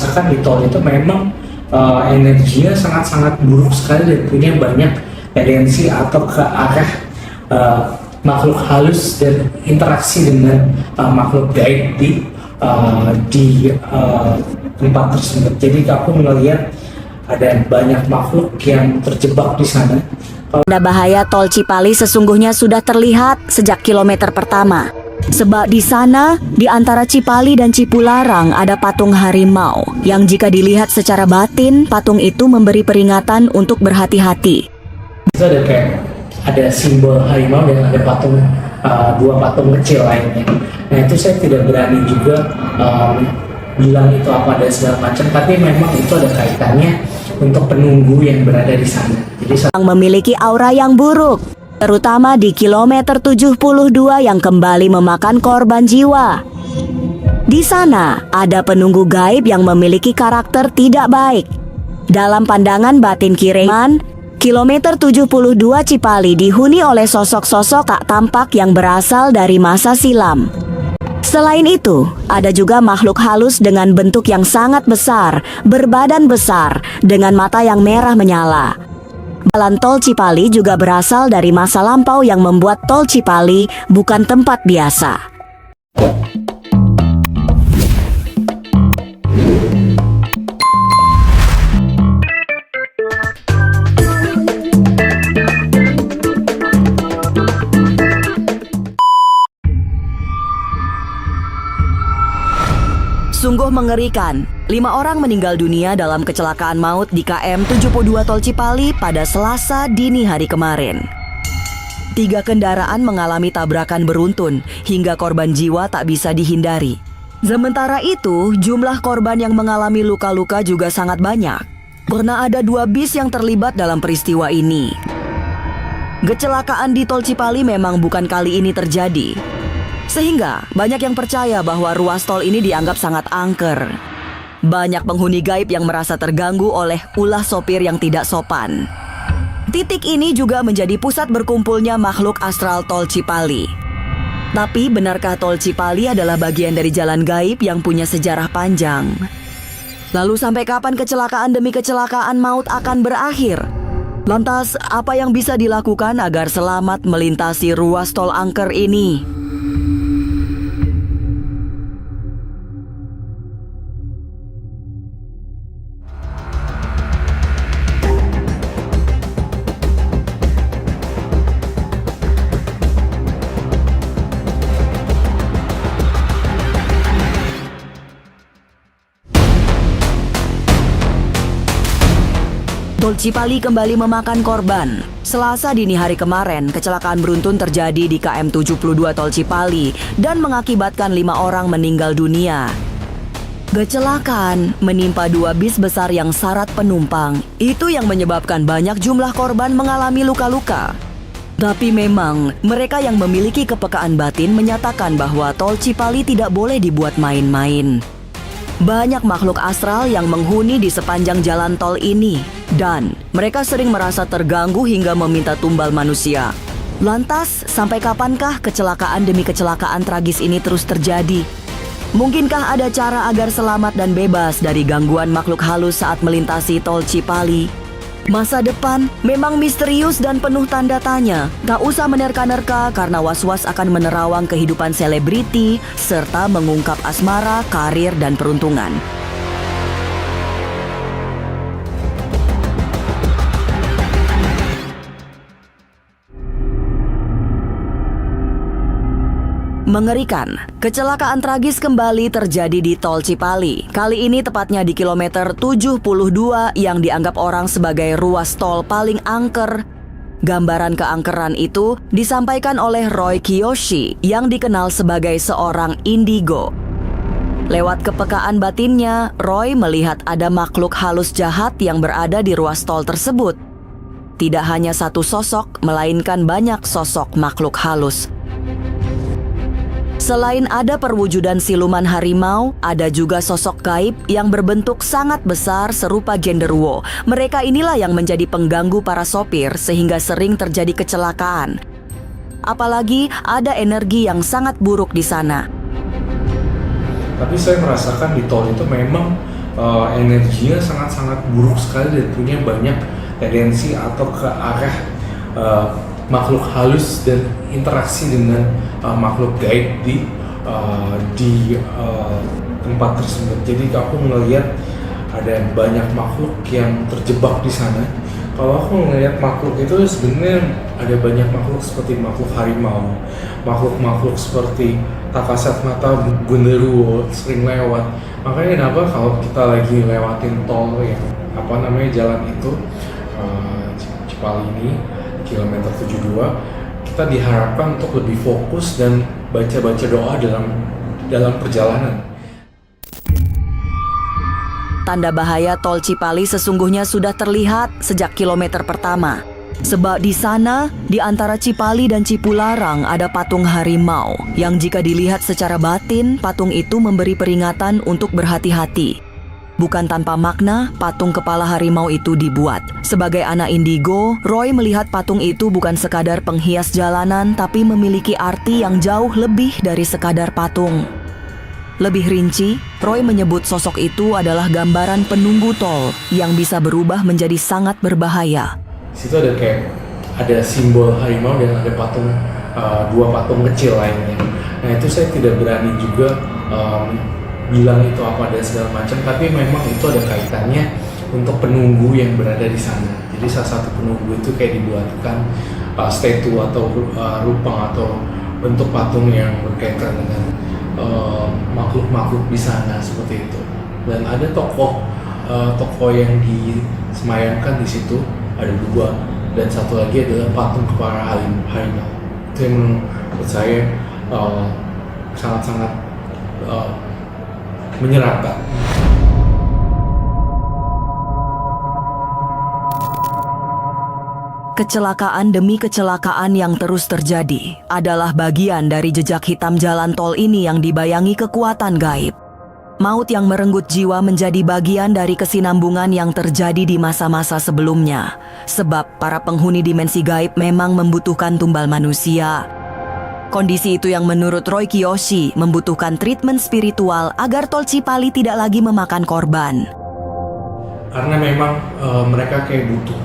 merasakan di tol itu memang energinya sangat-sangat buruk sekali dan punya banyak tendensi atau ke arah makhluk halus dan interaksi dengan makhluk gaib di tempat tersebut. Jadi aku melihat ada banyak makhluk yang terjebak di sana. Tanda bahaya tol Cipali sesungguhnya sudah terlihat sejak kilometer pertama. Sebab di sana, di antara Cipali dan Cipularang ada patung harimau yang jika dilihat secara batin, patung itu memberi peringatan untuk berhati-hati. Itu ada simbol harimau dan ada patung, dua patung kecil lainnya. Nah itu saya tidak berani juga bilang itu apa dan segala macam, tapi memang itu ada kaitannya untuk penunggu yang berada di sana. Jadi yang memiliki aura yang buruk, terutama di kilometer 72 yang kembali memakan korban jiwa. Di sana ada penunggu gaib yang memiliki karakter tidak baik. Dalam pandangan batin Kiriman, kilometer 72 Cipali dihuni oleh sosok-sosok tak tampak yang berasal dari masa silam. Selain itu, ada juga makhluk halus dengan bentuk yang sangat besar, berbadan besar, dengan mata yang merah menyala. Jalan tol Cipali juga berasal dari masa lampau yang membuat tol Cipali bukan tempat biasa. Sungguh mengerikan, 5 orang meninggal dunia dalam kecelakaan maut di KM 72 Tol Cipali pada Selasa dini hari kemarin. 3 kendaraan mengalami tabrakan beruntun hingga korban jiwa tak bisa dihindari. Sementara itu, jumlah korban yang mengalami luka-luka juga sangat banyak, karena ada 2 bis yang terlibat dalam peristiwa ini. Kecelakaan di Tol Cipali memang bukan kali ini terjadi. Sehingga banyak yang percaya bahwa ruas tol ini dianggap sangat angker. Banyak penghuni gaib yang merasa terganggu oleh ulah sopir yang tidak sopan. Titik ini juga menjadi pusat berkumpulnya makhluk astral tol Cipali. Tapi benarkah tol Cipali adalah bagian dari jalan gaib yang punya sejarah panjang? Lalu sampai kapan kecelakaan demi kecelakaan maut akan berakhir? Lantas apa yang bisa dilakukan agar selamat melintasi ruas tol angker ini? Tol Cipali kembali memakan korban. Selasa dini hari kemarin, kecelakaan beruntun terjadi di KM 72 Tol Cipali dan mengakibatkan 5 orang meninggal dunia. Kecelakaan menimpa 2 bis besar yang syarat penumpang. Itu yang menyebabkan banyak jumlah korban mengalami luka-luka. Tapi memang, mereka yang memiliki kepekaan batin menyatakan bahwa Tol Cipali tidak boleh dibuat main-main. Banyak makhluk astral yang menghuni di sepanjang jalan tol ini, dan mereka sering merasa terganggu hingga meminta tumbal manusia. Lantas, sampai kapankah kecelakaan demi kecelakaan tragis ini terus terjadi? Mungkinkah ada cara agar selamat dan bebas dari gangguan makhluk halus saat melintasi tol Cipali? Masa depan memang misterius dan penuh tanda tanya. Tak usah menerka-nerka karena was-was akan menerawang kehidupan selebriti serta mengungkap asmara, karir, dan peruntungan. Mengerikan, kecelakaan tragis kembali terjadi di Tol Cipali. Kali ini tepatnya di kilometer 72 yang dianggap orang sebagai ruas tol paling angker. Gambaran keangkeran itu disampaikan oleh Roy Kiyoshi yang dikenal sebagai seorang indigo. Lewat kepekaan batinnya, Roy melihat ada makhluk halus jahat yang berada di ruas tol tersebut. Tidak hanya satu sosok, melainkan banyak sosok makhluk halus. Selain ada perwujudan siluman harimau, ada juga sosok gaib yang berbentuk sangat besar serupa genderuwo. Mereka inilah yang menjadi pengganggu para sopir sehingga sering terjadi kecelakaan. Apalagi ada energi yang sangat buruk di sana. Tapi saya merasakan di tol itu memang energinya sangat-sangat buruk sekali dan punya banyak tendensi atau ke arah makhluk halus dan interaksi dengan makhluk gaib di tempat tersebut. Jadi aku melihat ada banyak makhluk yang terjebak di sana. Kalau aku melihat makhluk itu sebenarnya ada banyak makhluk seperti makhluk harimau, makhluk-makhluk seperti takasat mata genderuwo sering lewat. Makanya kenapa kalau kita lagi lewatin tol yang jalan itu Cipali ini kilometer 72, kita diharapkan untuk lebih fokus dan baca-baca doa dalam perjalanan. Tanda bahaya tol Cipali sesungguhnya sudah terlihat sejak kilometer pertama. Sebab di sana, di antara Cipali dan Cipularang ada patung harimau yang jika dilihat secara batin, patung itu memberi peringatan untuk berhati-hati. Bukan tanpa makna, patung kepala harimau itu dibuat. Sebagai anak indigo, Roy melihat patung itu bukan sekadar penghias jalanan tapi memiliki arti yang jauh lebih dari sekadar patung. Lebih rinci, Roy menyebut sosok itu adalah gambaran penunggu tol yang bisa berubah menjadi sangat berbahaya. Situ ada simbol harimau dan ada dua patung kecil lainnya. Nah itu saya tidak berani juga bilang itu apa dan segala macam, tapi memang itu ada kaitannya untuk penunggu yang berada di sana. Jadi salah satu penunggu itu kayak dibuatkan statue atau rupang atau bentuk patung yang berkaitan dengan makhluk-makhluk di sana seperti itu. Dan ada tokoh yang disemayamkan di situ, ada dua, dan satu lagi adalah patung kepala harimau. Itu yang menurut saya sangat-sangat menyeramkan. Kecelakaan demi kecelakaan yang terus terjadi adalah bagian dari jejak hitam jalan tol ini yang dibayangi kekuatan gaib. Maut yang merenggut jiwa menjadi bagian dari kesinambungan yang terjadi di masa-masa sebelumnya. Sebab para penghuni dimensi gaib memang membutuhkan tumbal manusia. Kondisi itu yang menurut Roy Kiyoshi membutuhkan treatment spiritual agar tol Cipali tidak lagi memakan korban. Karena memang mereka kayak butuh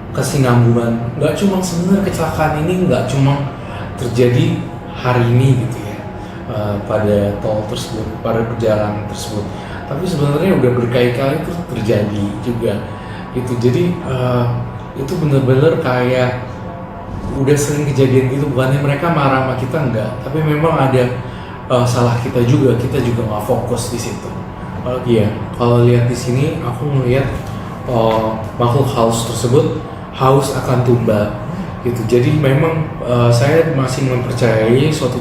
kesinambungan. Nggak cuma sebenarnya kecelakaan ini nggak cuma terjadi hari ini gitu ya, pada tol tersebut, pada perjalanan tersebut. Tapi sebenarnya udah berkali-kali itu terjadi juga. Itu jadi itu benar-benar kayak udah sering kejadian gitu. Bukannya mereka marah sama kita, enggak, tapi memang ada salah kita juga nggak fokus di situ. Kalau lihat di sini aku melihat makhluk halus tersebut haus akan tumbal gitu. Jadi memang saya masih mempercayai suatu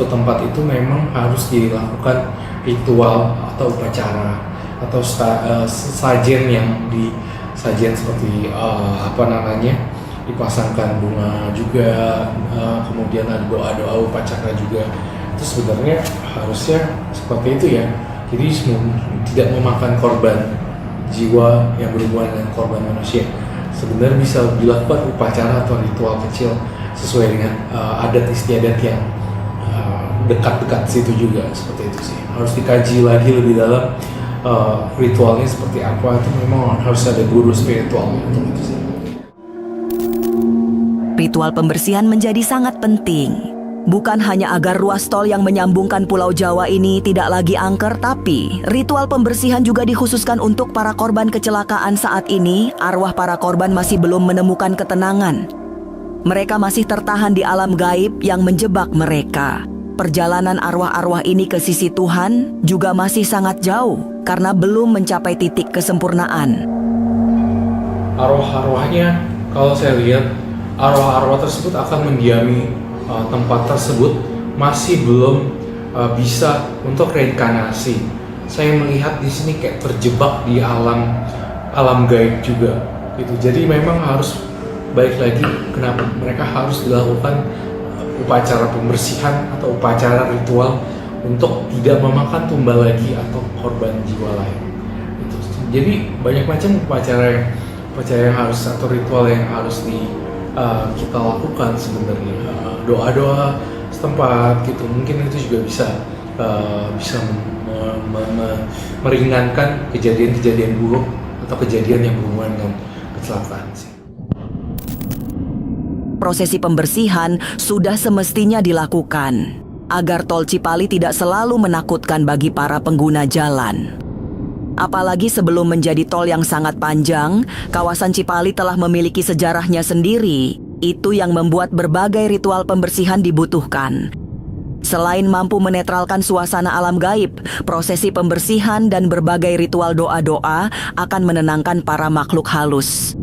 tempat itu memang harus dilakukan ritual atau upacara atau sajen yang sajen seperti dipasangkan bunga juga, kemudian ada doa-doa upacara juga. Itu sebenarnya harusnya seperti itu ya. Jadi tidak memakan korban jiwa yang berhubungan dengan korban manusia. Sebenarnya bisa dilakukan upacara atau ritual kecil sesuai dengan adat istiadat yang dekat-dekat situ juga, seperti itu sih. Harus dikaji lagi lebih dalam ritualnya seperti apa. Itu memang harus ada guru spiritualnya untuk itu sih. Ritual pembersihan menjadi sangat penting. Bukan hanya agar ruas tol yang menyambungkan Pulau Jawa ini tidak lagi angker, tapi ritual pembersihan juga dikhususkan untuk para korban kecelakaan. Saat ini, arwah para korban masih belum menemukan ketenangan. Mereka masih tertahan di alam gaib yang menjebak mereka. Perjalanan arwah-arwah ini ke sisi Tuhan juga masih sangat jauh karena belum mencapai titik kesempurnaan. Arwah-arwahnya, kalau saya lihat, arwah-arwah tersebut akan mendiami tempat tersebut masih belum bisa untuk reinkarnasi. Saya melihat di sini kayak terjebak di alam gaib juga gitu. Jadi memang harus balik lagi kenapa mereka harus dilakukan upacara pembersihan atau upacara ritual untuk tidak memakan tumbal lagi atau korban jiwa lain gitu. Jadi banyak macam upacara yang harus atau ritual yang harus kita lakukan sebenarnya. Doa-doa setempat gitu, mungkin itu juga bisa meringankan kejadian-kejadian buruk atau kejadian yang berhubungan dengan kecelakaan sih. Prosesi pembersihan sudah semestinya dilakukan agar tol Cipali tidak selalu menakutkan bagi para pengguna jalan. Apalagi sebelum menjadi tol yang sangat panjang, kawasan Cipali telah memiliki sejarahnya sendiri. Itu yang membuat berbagai ritual pembersihan dibutuhkan. Selain mampu menetralkan suasana alam gaib, prosesi pembersihan dan berbagai ritual doa-doa akan menenangkan para makhluk halus.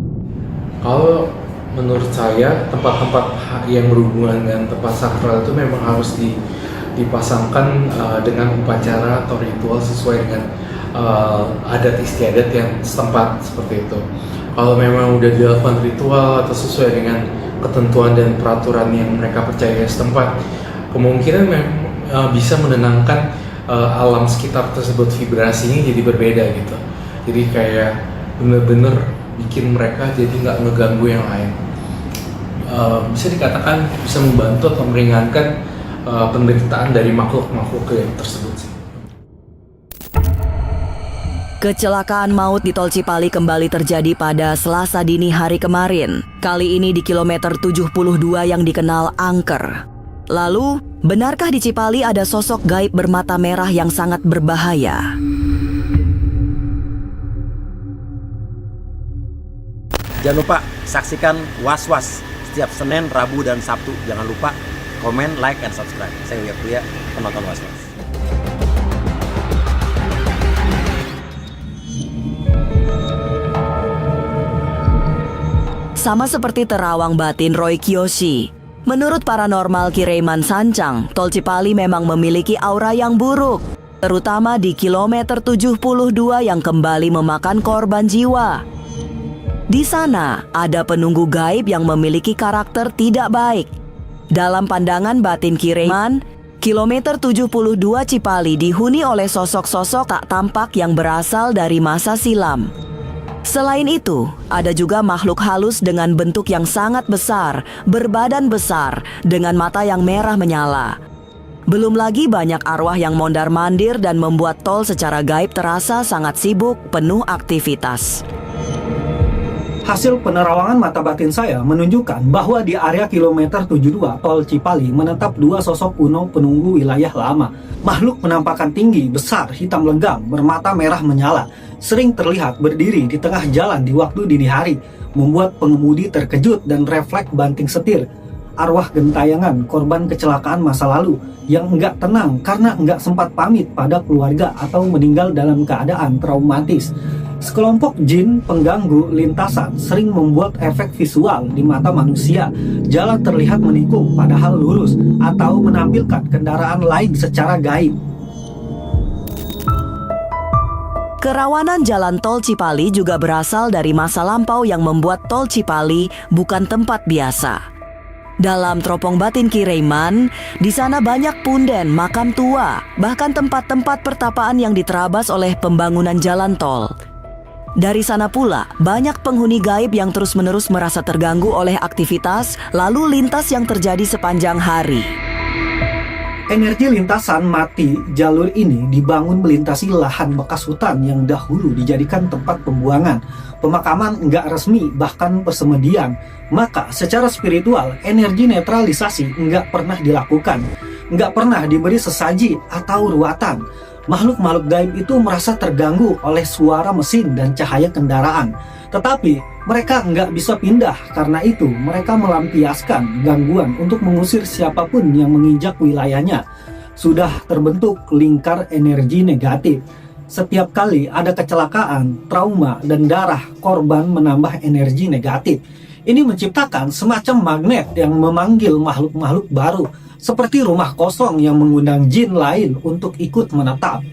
Kalau menurut saya tempat-tempat yang berhubungan dengan tempat sakral itu memang harus dipasangkan dengan upacara atau ritual sesuai dengan adat istiadat yang setempat seperti itu. Kalau memang udah dilakukan ritual atau sesuai dengan ketentuan dan peraturan yang mereka percaya setempat, kemungkinan bisa menenangkan alam sekitar tersebut, vibrasinya jadi berbeda gitu. Jadi kayak bener-bener bikin mereka jadi nggak ngeganggu yang lain. Bisa dikatakan bisa membantu atau meringankan penderitaan dari makhluk-makhluk yang tersebut sih. Kecelakaan maut di tol Cipali kembali terjadi pada Selasa dini hari kemarin. Kali ini di kilometer 72 yang dikenal angker. Lalu, benarkah di Cipali ada sosok gaib bermata merah yang sangat berbahaya? Jangan lupa saksikan Was-Was setiap Senin, Rabu, dan Sabtu. Jangan lupa komen, like, and subscribe. Saya Uya Kuya, penonton Was-Was. Sama seperti terawang batin Roy Kiyoshi, menurut paranormal Kiraiman Sancang, tol Cipali memang memiliki aura yang buruk, terutama di kilometer 72 yang kembali memakan korban jiwa. Di sana ada penunggu gaib yang memiliki karakter tidak baik. Dalam pandangan batin Kiraiman, kilometer 72 Cipali dihuni oleh sosok-sosok tak tampak yang berasal dari masa silam. Selain itu, ada juga makhluk halus dengan bentuk yang sangat besar, berbadan besar, dengan mata yang merah menyala. Belum lagi banyak arwah yang mondar-mandir dan membuat tol secara gaib terasa sangat sibuk, penuh aktivitas. Hasil penerawangan mata batin saya menunjukkan bahwa di area kilometer 72 tol Cipali menetap dua sosok kuno penunggu wilayah lama. Makhluk penampakan tinggi, besar, hitam legam, bermata merah menyala, sering terlihat berdiri di tengah jalan di waktu dini hari, membuat pengemudi terkejut dan refleks banting setir. Arwah gentayangan korban kecelakaan masa lalu yang enggak tenang karena enggak sempat pamit pada keluarga atau meninggal dalam keadaan traumatis. Sekelompok jin pengganggu lintasan sering membuat efek visual di mata manusia. Jalan terlihat menikung padahal lurus atau menampilkan kendaraan lain secara gaib. Kerawanan jalan tol Cipali juga berasal dari masa lampau yang membuat tol Cipali bukan tempat biasa. Dalam teropong batin Kiraiman, di sana banyak punden, makam tua, bahkan tempat-tempat pertapaan yang diterabas oleh pembangunan jalan tol. Dari sana pula, banyak penghuni gaib yang terus-menerus merasa terganggu oleh aktivitas lalu lintas yang terjadi sepanjang hari. Energi lintasan mati jalur ini dibangun melintasi lahan bekas hutan yang dahulu dijadikan tempat pembuangan, pemakaman enggak resmi, bahkan persemedian. Maka secara spiritual, energi netralisasi enggak pernah dilakukan, enggak pernah diberi sesaji atau ruatan. Makhluk-makhluk gaib itu merasa terganggu oleh suara mesin dan cahaya kendaraan. Tetapi mereka nggak bisa pindah, karena itu mereka melampiaskan gangguan untuk mengusir siapapun yang menginjak wilayahnya. Sudah terbentuk lingkar energi negatif. Setiap kali ada kecelakaan, trauma, dan darah, korban menambah energi negatif. Ini menciptakan semacam magnet yang memanggil makhluk-makhluk baru, seperti rumah kosong yang mengundang jin lain untuk ikut menetap.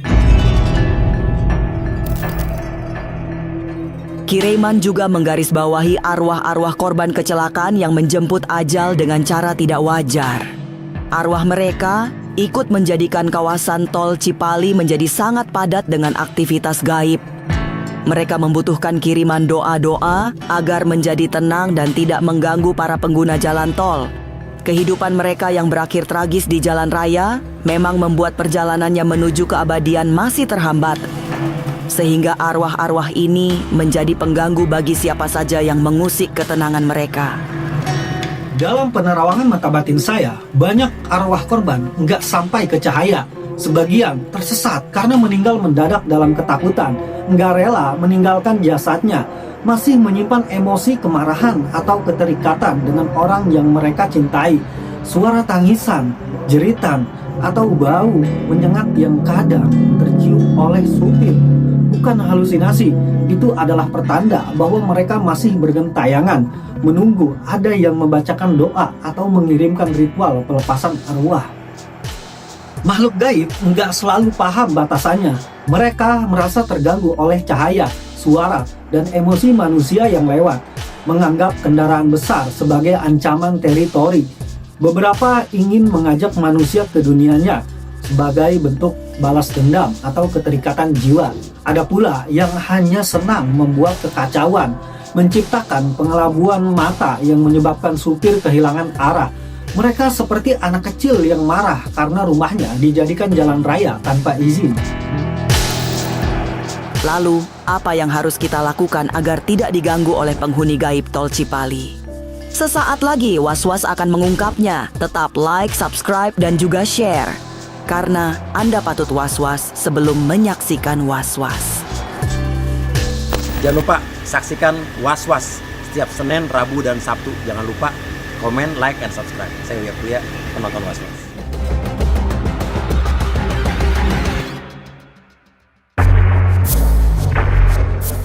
Kiraiman juga menggarisbawahi arwah-arwah korban kecelakaan yang menjemput ajal dengan cara tidak wajar. Arwah mereka ikut menjadikan kawasan tol Cipali menjadi sangat padat dengan aktivitas gaib. Mereka membutuhkan kiriman doa-doa agar menjadi tenang dan tidak mengganggu para pengguna jalan tol. Kehidupan mereka yang berakhir tragis di jalan raya memang membuat perjalanannya menuju keabadian masih terhambat. Sehingga arwah-arwah ini menjadi pengganggu bagi siapa saja yang mengusik ketenangan mereka. Dalam penerawangan mata batin saya, banyak arwah korban nggak sampai ke cahaya. Sebagian tersesat karena meninggal mendadak dalam ketakutan, nggak rela meninggalkan jasadnya, masih menyimpan emosi kemarahan atau keterikatan dengan orang yang mereka cintai. Suara tangisan, jeritan, atau bau menyengat yang kadang tercium oleh supir bukan halusinasi. Itu adalah pertanda bahwa mereka masih bergentayangan, menunggu ada yang membacakan doa atau mengirimkan ritual pelepasan arwah. Makhluk gaib nggak selalu paham batasannya. Mereka merasa terganggu oleh cahaya, suara, dan emosi manusia yang lewat, menganggap kendaraan besar sebagai ancaman teritori. Beberapa ingin mengajak manusia ke dunianya sebagai bentuk balas dendam atau keterikatan jiwa. Ada pula yang hanya senang membuat kekacauan, menciptakan pengelabuan mata yang menyebabkan supir kehilangan arah. Mereka seperti anak kecil yang marah karena rumahnya dijadikan jalan raya tanpa izin. Lalu, apa yang harus kita lakukan agar tidak diganggu oleh penghuni gaib Tol Cipali? Sesaat lagi Was-Was akan mengungkapnya. Tetap like, subscribe, dan juga share. Karena Anda patut was-was sebelum menyaksikan Was-Was. Jangan lupa saksikan Was-Was setiap Senin, Rabu, dan Sabtu. Jangan lupa komen, like, and subscribe. Saya Uya Kuya, penonton Was-Was.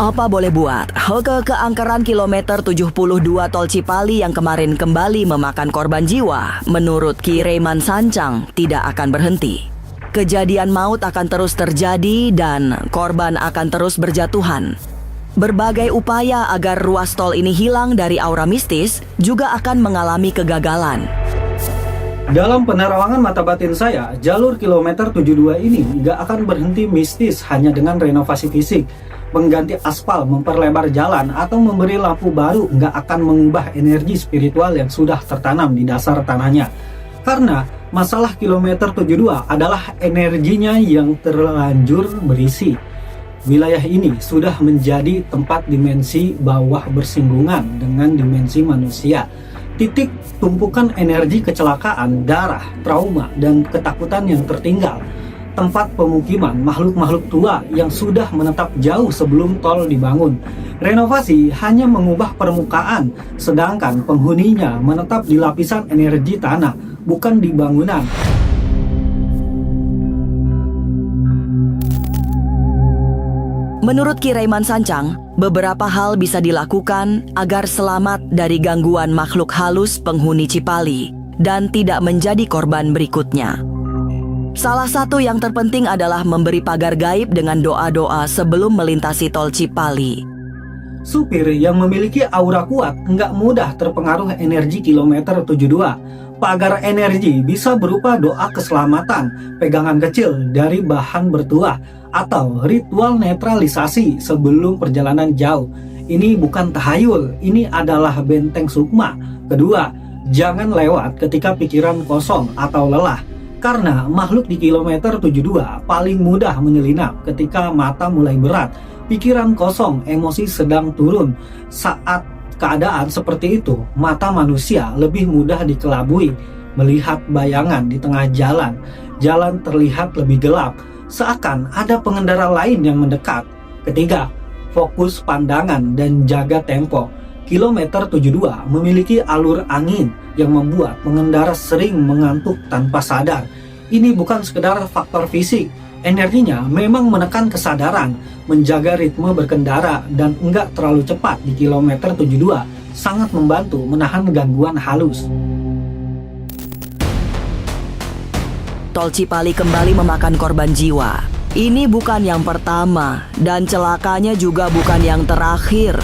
Apa boleh buat, halte keangkeran kilometer 72 Tol Cipali yang kemarin kembali memakan korban jiwa, menurut Ki Reiman Sancang, tidak akan berhenti. Kejadian maut akan terus terjadi dan korban akan terus berjatuhan. Berbagai upaya agar ruas tol ini hilang dari aura mistis juga akan mengalami kegagalan. Dalam penerawangan mata batin saya, jalur kilometer 72 ini nggak akan berhenti mistis hanya dengan renovasi fisik. Mengganti aspal, memperlebar jalan, atau memberi lampu baru nggak akan mengubah energi spiritual yang sudah tertanam di dasar tanahnya. Karena masalah kilometer 72 adalah energinya yang terlanjur berisi. Wilayah ini sudah menjadi tempat dimensi bawah bersinggungan dengan dimensi manusia. Titik tumpukan energi kecelakaan, darah, trauma, dan ketakutan yang tertinggal. Tempat pemukiman makhluk-makhluk tua yang sudah menetap jauh sebelum tol dibangun. Renovasi hanya mengubah permukaan, sedangkan penghuninya menetap di lapisan energi tanah, bukan di bangunan. Menurut Ki Reiman Sancang, beberapa hal bisa dilakukan agar selamat dari gangguan makhluk halus penghuni Cipali dan tidak menjadi korban berikutnya. Salah satu yang terpenting adalah memberi pagar gaib dengan doa-doa sebelum melintasi Tol Cipali. Supir yang memiliki aura kuat nggak mudah terpengaruh energi kilometer 72. Pagar energi bisa berupa doa keselamatan, pegangan kecil dari bahan bertuah, atau ritual netralisasi sebelum perjalanan jauh. Ini bukan tahayul, ini adalah benteng sukma. Kedua, jangan lewat ketika pikiran kosong atau lelah. Karena makhluk di kilometer 72 paling mudah menyelinap ketika mata mulai berat, pikiran kosong, emosi sedang turun. Saat keadaan seperti itu, mata manusia lebih mudah dikelabui, melihat bayangan di tengah jalan. Jalan terlihat lebih gelap, seakan ada pengendara lain yang mendekat. Ketiga, fokus pandangan dan jaga tempo. Kilometer 72 memiliki alur angin yang membuat pengendara sering mengantuk tanpa sadar. Ini bukan sekedar faktor fisik, energinya memang menekan kesadaran, menjaga ritme berkendara dan enggak terlalu cepat di kilometer 72, sangat membantu menahan gangguan halus. Tol Cipali kembali memakan korban jiwa. Ini bukan yang pertama dan celakanya juga bukan yang terakhir.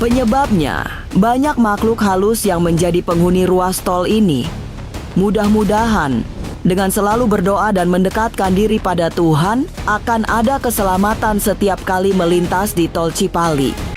Penyebabnya, banyak makhluk halus yang menjadi penghuni ruas tol ini. Mudah-mudahan, dengan selalu berdoa dan mendekatkan diri pada Tuhan, akan ada keselamatan setiap kali melintas di Tol Cipali.